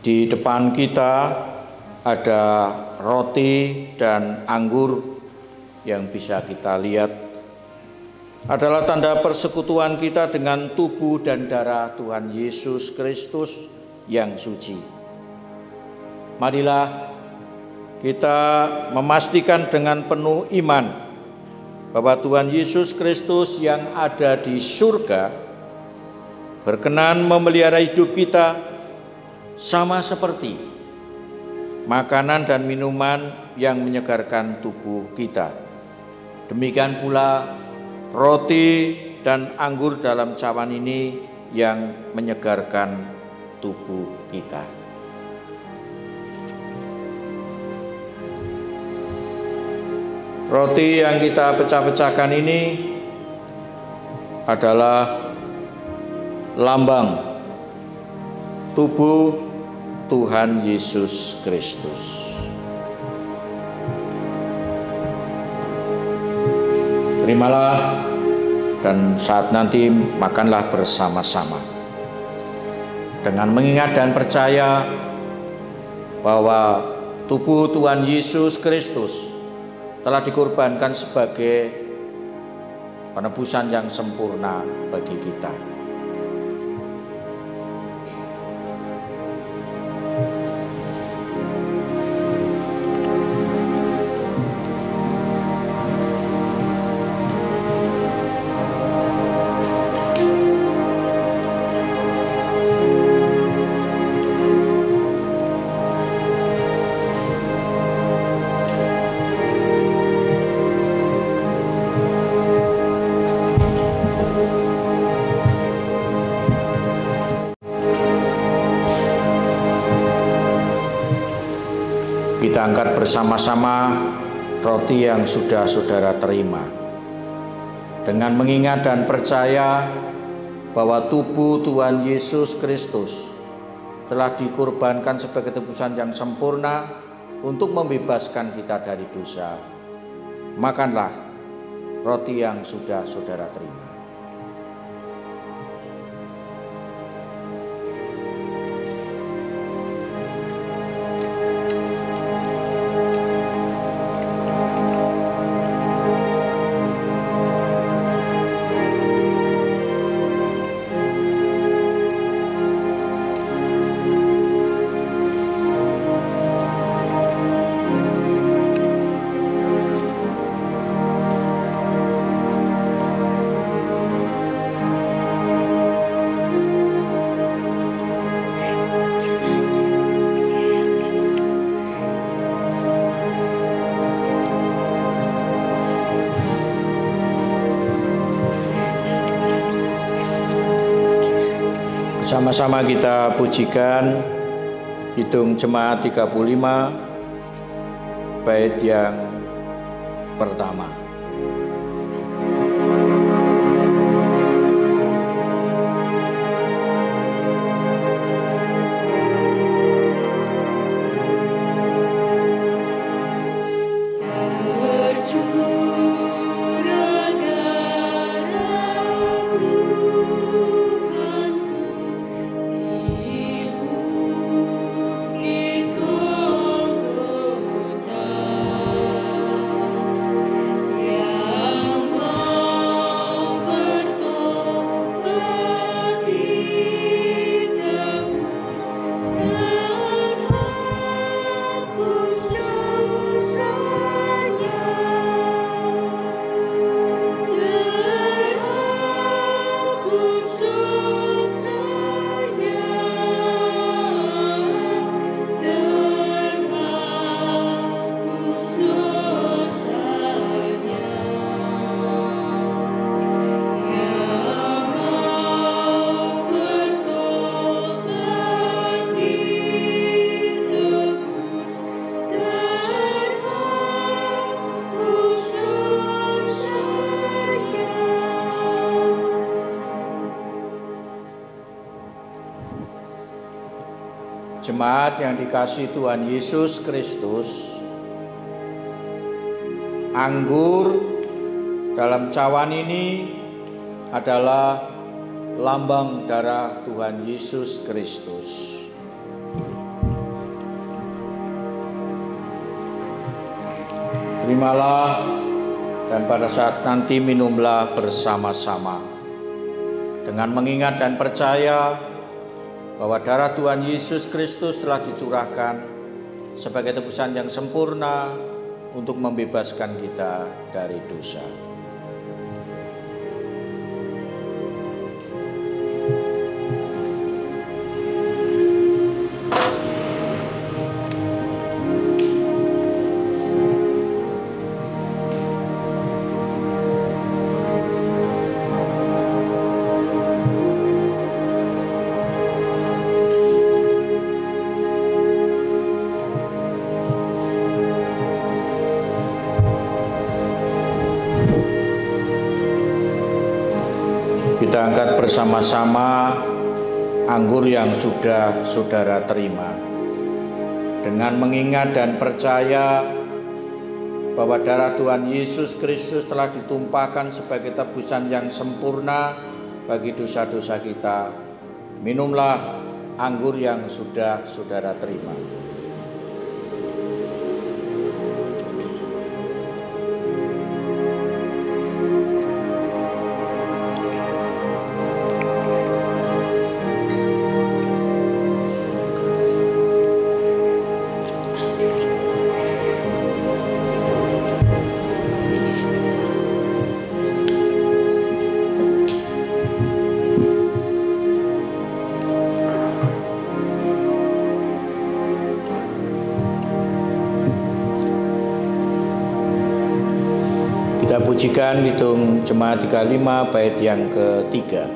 di depan kita ada roti dan anggur yang bisa kita lihat. Adalah tanda persekutuan kita dengan tubuh dan darah Tuhan Yesus Kristus yang suci. Marilah kita memastikan dengan penuh iman bahwa Tuhan Yesus Kristus yang ada di surga berkenan memelihara hidup kita sama seperti makanan dan minuman yang menyegarkan tubuh kita. Demikian pula roti dan anggur dalam cawan ini yang menyegarkan tubuh kita. Roti yang kita pecah-pecahkan ini adalah lambang tubuh Tuhan Yesus Kristus. Terimalah dan saat nanti makanlah bersama-sama dengan mengingat dan percaya bahwa tubuh Tuhan Yesus Kristus telah dikorbankan sebagai penebusan yang sempurna bagi kita. Kita angkat bersama-sama roti yang sudah saudara terima dengan mengingat dan percaya bahwa tubuh Tuhan Yesus Kristus telah dikorbankan sebagai tebusan yang sempurna untuk membebaskan kita dari dosa. Makanlah roti yang sudah saudara terima. Sama-sama kita pujikan Kidung Jemaat 35 bait yang pertama. Jemaat yang dikasihi Tuhan Yesus Kristus, anggur dalam cawan ini adalah lambang darah Tuhan Yesus Kristus. Terimalah dan pada saat nanti minumlah bersama-sama dengan mengingat dan percaya bahwa darah Tuhan Yesus Kristus telah dicurahkan sebagai tebusan yang sempurna untuk membebaskan kita dari dosa. Kita angkat bersama-sama anggur yang sudah saudara terima, dengan mengingat dan percaya bahwa darah Tuhan Yesus Kristus telah ditumpahkan sebagai tebusan yang sempurna bagi dosa-dosa kita. Minumlah anggur yang sudah saudara terima. Kita pujikan hitung Jemaat 35 bait yang ketiga.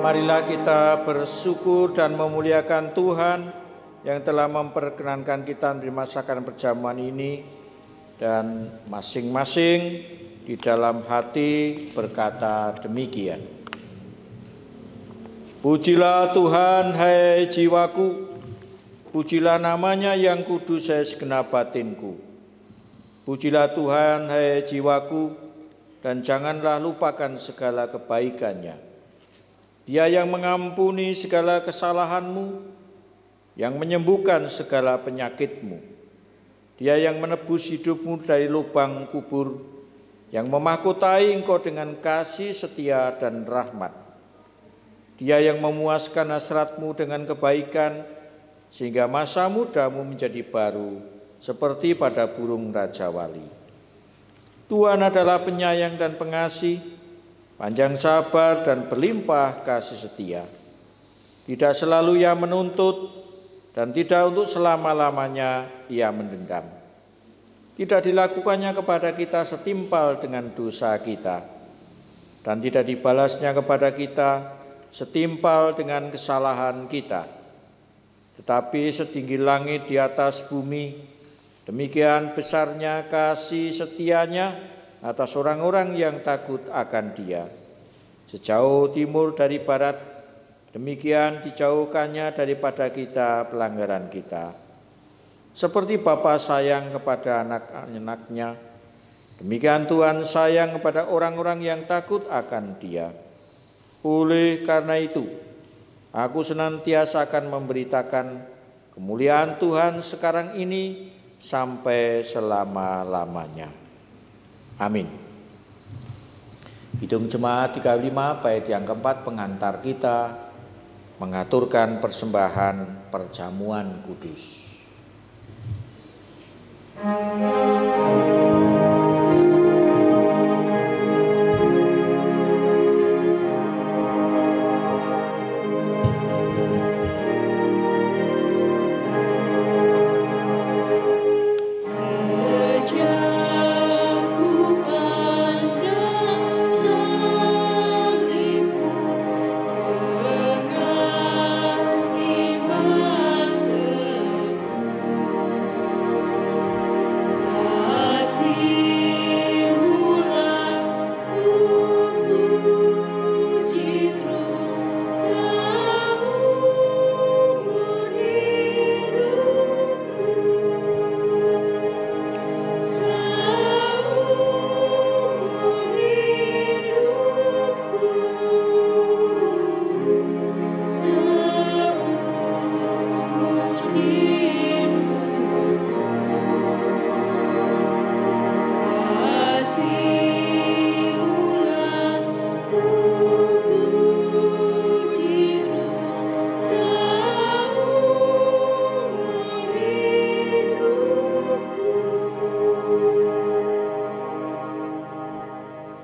Marilah kita bersyukur dan memuliakan Tuhan yang telah memperkenankan kita menerima sakramen perjamuan ini, dan masing-masing di dalam hati berkata demikian. Pujilah Tuhan, hai jiwaku, pujilah namanya yang kudus, hai segenap batinku. Pujilah Tuhan, hai jiwaku, dan janganlah lupakan segala kebaikannya. Dia yang mengampuni segala kesalahanmu, yang menyembuhkan segala penyakitmu. Dia yang menebus hidupmu dari lubang kubur, yang memahkotai engkau dengan kasih setia dan rahmat. Dia yang memuaskan hasratmu dengan kebaikan, sehingga masa mudamu menjadi baru, seperti pada burung Raja Wali. Tuhan adalah penyayang dan pengasih, panjang sabar dan berlimpah kasih setia. Tidak selalu ia menuntut, dan tidak untuk selama-lamanya ia mendendam. Tidak dilakukannya kepada kita setimpal dengan dosa kita, dan tidak dibalasnya kepada kita setimpal dengan kesalahan kita. Tetapi setinggi langit di atas bumi, demikian besarnya kasih setianya atas orang-orang yang takut akan Dia. Sejauh timur dari barat, demikian dijauhkannya daripada kita pelanggaran kita. Seperti Bapa sayang kepada anak-anaknya, demikian Tuhan sayang kepada orang-orang yang takut akan Dia. Oleh karena itu, aku senantiasa akan memberitakan kemuliaan Tuhan sekarang ini sampai selama-lamanya. Amin. Hitung Jemaat 35 bait yang keempat, pengantar kita mengaturkan persembahan perjamuan kudus. Dengan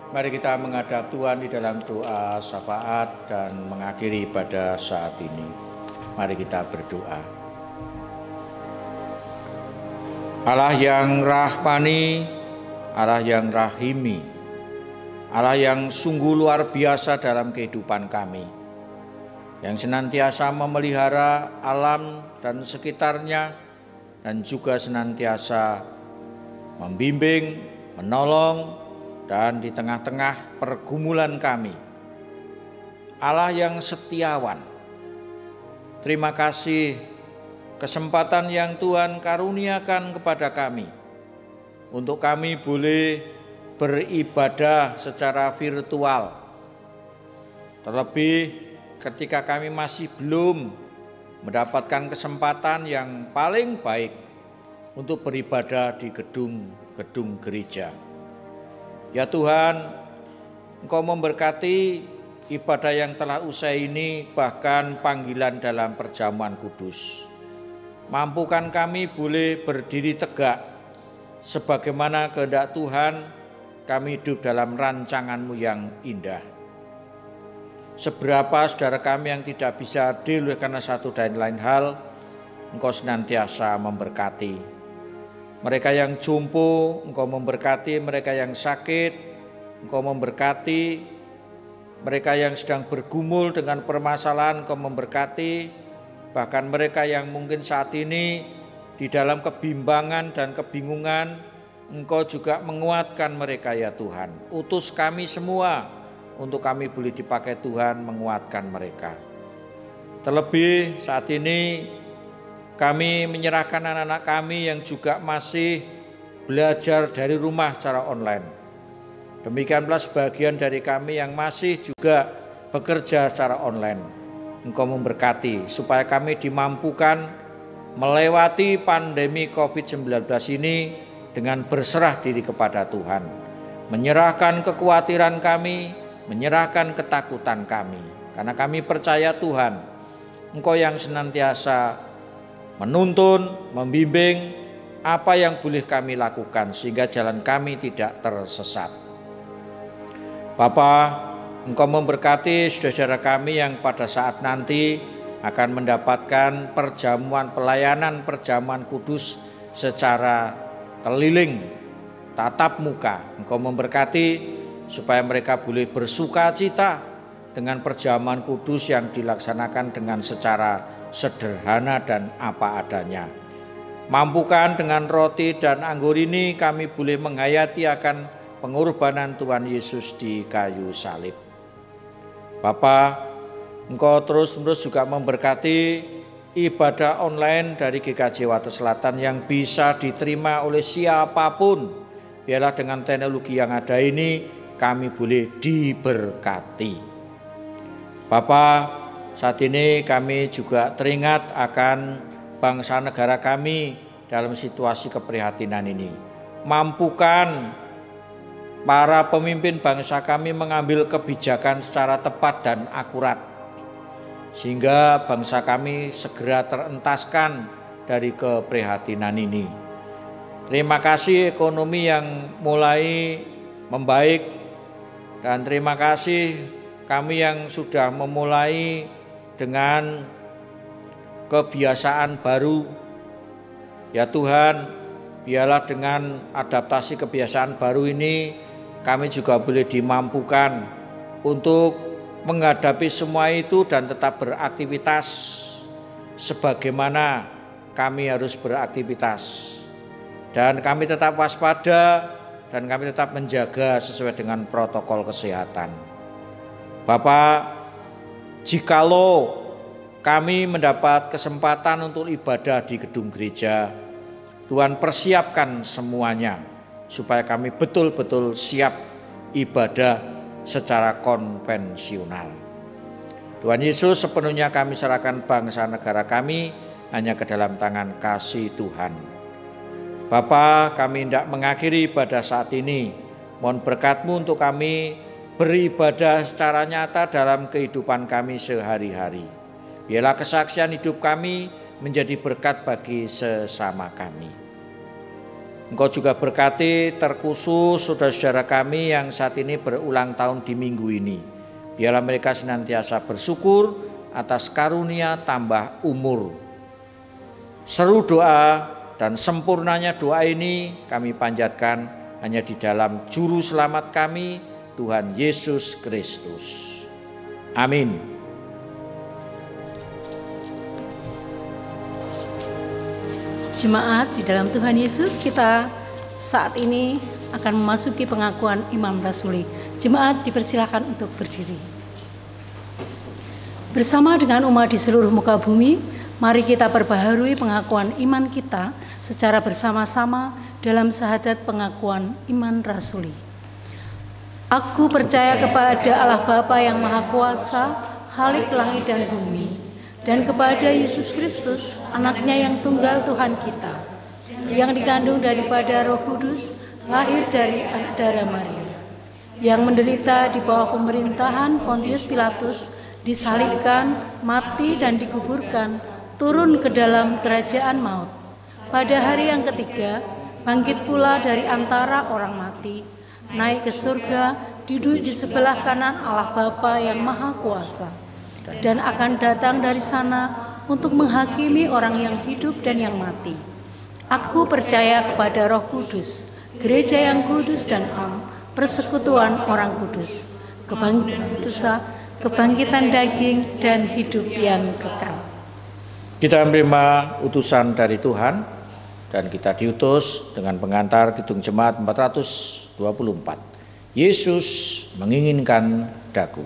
Mari kita menghadap Tuhan di dalam doa syafaat dan mengakhiri pada saat ini. Mari kita berdoa. Allah yang rahmani, Allah yang rahimi, Allah yang sungguh luar biasa dalam kehidupan kami, yang senantiasa memelihara alam dan sekitarnya, dan juga senantiasa membimbing, menolong, dan di tengah-tengah pergumulan kami. Allah yang setiawan, terima kasih kesempatan yang Tuhan karuniakan kepada kami untuk kami boleh beribadah secara virtual. Terlebih ketika kami masih belum mendapatkan kesempatan yang paling baik untuk beribadah di gedung gereja. Ya Tuhan, Engkau memberkati ibadah yang telah usai ini, bahkan panggilan dalam perjamuan kudus. Mampukan kami boleh berdiri tegak sebagaimana kehendak Tuhan, kami hidup dalam rancangan-Mu yang indah. Seberapa saudara kami yang tidak bisa hadir karena satu dan lain hal, Engkau senantiasa memberkati. Mereka yang jompo, Engkau memberkati. Mereka yang sakit, Engkau memberkati. Mereka yang sedang bergumul dengan permasalahan, Engkau memberkati. Bahkan mereka yang mungkin saat ini di dalam kebimbangan dan kebingungan, Engkau juga menguatkan mereka ya Tuhan. Utus kami semua untuk kami boleh dipakai Tuhan menguatkan mereka. Terlebih saat ini kami menyerahkan anak-anak kami yang juga masih belajar dari rumah secara online. Demikian pula sebagian dari kami yang masih juga bekerja secara online. Engkau memberkati supaya kami dimampukan melewati pandemi COVID-19 ini dengan berserah diri kepada Tuhan. Menyerahkan kekhawatiran kami, menyerahkan ketakutan kami. Karena kami percaya Tuhan, Engkau yang senantiasa menuntun, membimbing apa yang boleh kami lakukan sehingga jalan kami tidak tersesat. Bapa, Engkau memberkati saudara kami yang pada saat nanti akan mendapatkan perjamuan pelayanan perjamuan kudus secara keliling, tatap muka. Engkau memberkati supaya mereka boleh bersukacita dengan perjamuan kudus yang dilaksanakan dengan secara sederhana dan apa adanya. Mampukan dengan roti dan anggur ini kami boleh menghayati akan pengorbanan Tuhan Yesus di kayu salib. Bapa, Engkau terus-menerus juga memberkati ibadah online dari GKJ Wates Selatan yang bisa diterima oleh siapapun. Biarlah dengan teknologi yang ada ini kami boleh diberkati. Bapa, saat ini kami juga teringat akan bangsa negara kami dalam situasi keprihatinan ini. Mampukan para pemimpin bangsa kami mengambil kebijakan secara tepat dan akurat, sehingga bangsa kami segera terentaskan dari keprihatinan ini. Terima kasih ekonomi yang mulai membaik, dan terima kasih kami yang sudah memulai dengan kebiasaan baru. Ya Tuhan, biarlah dengan adaptasi kebiasaan baru ini kami juga boleh dimampukan untuk menghadapi semua itu dan tetap beraktivitas sebagaimana kami harus beraktivitas. Dan kami tetap waspada dan kami tetap menjaga sesuai dengan protokol kesehatan. Bapak, jikalau kami mendapat kesempatan untuk ibadah di gedung gereja, Tuhan persiapkan semuanya supaya kami betul-betul siap ibadah secara konvensional. Tuhan Yesus, sepenuhnya kami serahkan bangsa negara kami hanya ke dalam tangan kasih Tuhan. Bapa, kami hendak mengakhiri ibadah saat ini. Mohon berkat-Mu untuk kami beribadah secara nyata dalam kehidupan kami sehari-hari. Biarlah kesaksian hidup kami menjadi berkat bagi sesama kami. Engkau juga berkati terkhusus saudara-saudara kami yang saat ini berulang tahun di minggu ini. Biarlah mereka senantiasa bersyukur atas karunia tambah umur. Seru doa dan sempurnanya doa ini kami panjatkan hanya di dalam Juru Selamat kami, Tuhan Yesus Kristus. Amin. Jemaat di dalam Tuhan Yesus, kita saat ini akan memasuki pengakuan iman rasuli. Jemaat dipersilakan untuk berdiri. Bersama dengan umat di seluruh muka bumi, mari kita perbaharui pengakuan iman kita secara bersama-sama dalam syahadat pengakuan iman rasuli. Aku percaya kepada Allah Bapa yang Maha Kuasa, Khalik langit dan bumi, dan kepada Yesus Kristus, anaknya yang tunggal Tuhan kita, yang dikandung daripada Roh Kudus, lahir dari anak darah Maria, yang menderita di bawah pemerintahan Pontius Pilatus, disalibkan, mati dan dikuburkan, turun ke dalam kerajaan maut. Pada hari yang ketiga, bangkit pula dari antara orang mati, naik ke surga, duduk di sebelah kanan Allah Bapa yang Maha Kuasa, dan akan datang dari sana untuk menghakimi orang yang hidup dan yang mati. Aku percaya kepada Roh Kudus, gereja yang kudus dan am, persekutuan orang kudus, kebangkitan daging dan hidup yang kekal. Kita menerima utusan dari Tuhan dan kita diutus dengan pengantar Kidung Jemaat 424. Yesus menginginkan daku.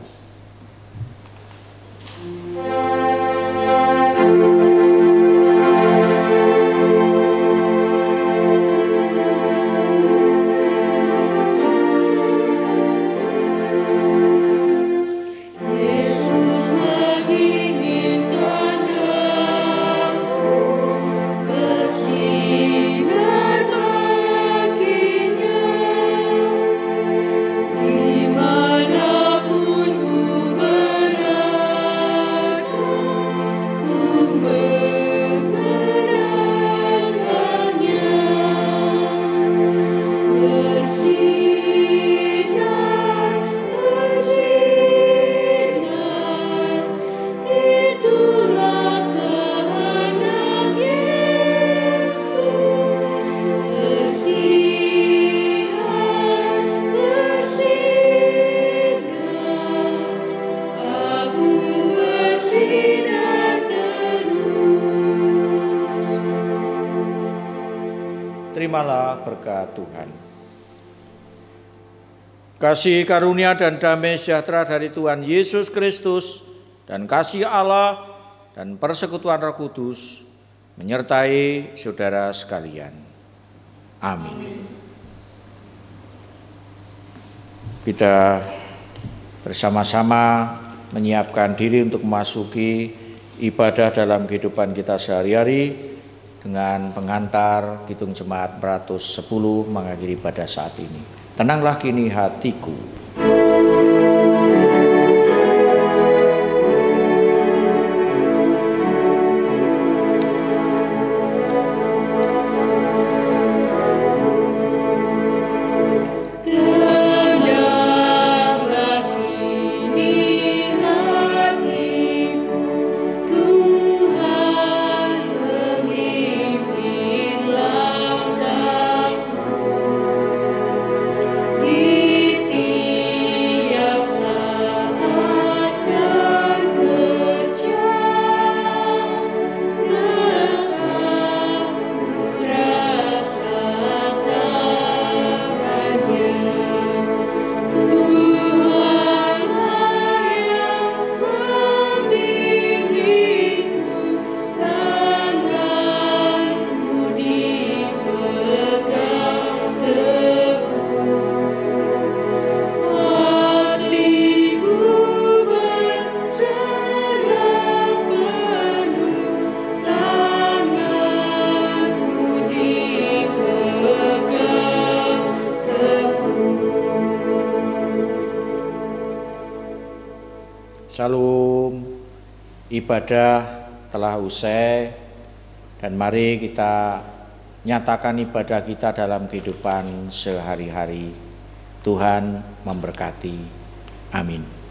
Terimalah berkat Tuhan. Kasih karunia dan damai sejahtera dari Tuhan Yesus Kristus dan kasih Allah dan persekutuan Roh Kudus menyertai saudara sekalian. Amin. Kita bersama-sama menyiapkan diri untuk memasuki ibadah dalam kehidupan kita sehari-hari dengan pengantar Kidung Jemaat 410 mengakhiri ibadah saat ini. Tenanglah kini hatiku. Shalom, ibadah telah usai dan mari kita nyatakan ibadah kita dalam kehidupan sehari-hari. Tuhan memberkati. Amin.